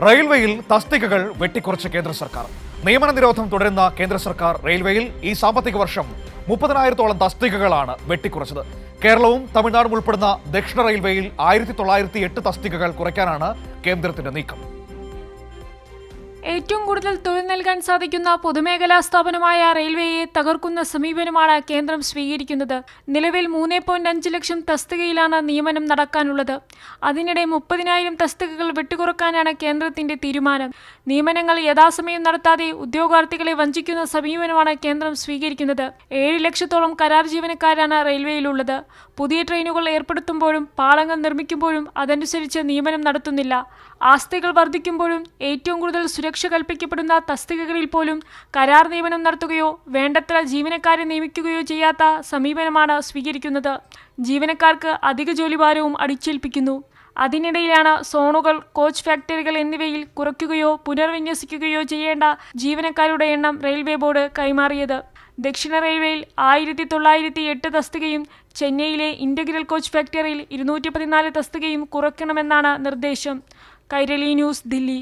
റെയിൽവേയിൽ തസ്തികകൾ വെട്ടിക്കുറച്ച് കേന്ദ്ര സർക്കാർ. നിയമന നിരോധനം തുടരുന്ന കേന്ദ്ര സർക്കാർ റെയിൽവേയിൽ ഈ സാമ്പത്തിക വർഷം 30,000-ഓളം തസ്തികകളാണ് വെട്ടിക്കുറച്ചത്. കേരളവും തമിഴ്നാടും ഉൾപ്പെടുന്ന ദക്ഷിണ റെയിൽവേയിൽ 1908 തസ്തികകൾ കുറയ്ക്കാനാണ് കേന്ദ്രത്തിന്റെ നീക്കം. ഏറ്റവും കൂടുതൽ തൊഴിൽ നൽകാൻ സാധിക്കുന്ന പൊതുമേഖലാ സ്ഥാപനമായ റെയിൽവേയെ തകർക്കുന്ന സമീപനമാണ് കേന്ദ്രം സ്വീകരിക്കുന്നത്. നിലവിൽ 3.5 ലക്ഷം തസ്തികയിലാണ് നിയമനം നടക്കാനുള്ളത്. അതിനിടെ 30,000 തസ്തികകൾ വെട്ടിക്കുറക്കാനാണ് കേന്ദ്രത്തിന്റെ തീരുമാനം. നിയമനങ്ങൾ യഥാസമയം നടത്താതെ ഉദ്യോഗാർത്ഥികളെ വഞ്ചിക്കുന്ന സമീപനമാണ് കേന്ദ്രം സ്വീകരിക്കുന്നത്. 7 ലക്ഷത്തോളം കരാർ ജീവനക്കാരാണ് റെയിൽവേയിലുള്ളത്. പുതിയ ട്രെയിനുകൾ ഏർപ്പെടുത്തുമ്പോഴും പാളങ്ങൾ നിർമ്മിക്കുമ്പോഴും അതനുസരിച്ച് നിയമനം നടത്തുന്നില്ല. ആസ്തികൾ വർദ്ധിക്കുമ്പോഴും ഏറ്റവും കൂടുതൽ സുരക്ഷ കൽപ്പിക്കപ്പെടുന്ന തസ്തികകളിൽ പോലും കരാർ നിയമനം നടത്തുകയോ വേണ്ടത്ര ജീവനക്കാരെ നിയമിക്കുകയോ ചെയ്യാത്ത സമീപനമാണ് സ്വീകരിക്കുന്നത്. ജീവനക്കാർക്ക് അധിക ജോലിഭാരവും അടിച്ചേൽപ്പിക്കുന്നു. അതിനിടയിലാണ് സോണുകൾ, കോച്ച് ഫാക്ടറികൾ എന്നിവയിൽ കുറയ്ക്കുകയോ പുനർവിന്യസിക്കുകയോ ചെയ്യേണ്ട ജീവനക്കാരുടെ എണ്ണം റെയിൽവേ ബോർഡ് കൈമാറിയത്. ദക്ഷിണ റെയിൽവേയിൽ 1908 തസ്തികയും ചെന്നൈയിലെ ഇന്റഗ്രൽ കോച്ച് ഫാക്ടറിയിൽ 214 തസ്തികയും കുറയ്ക്കണമെന്നാണ് നിർദ്ദേശം. കൈരളി ന്യൂസ്, ദില്ലി.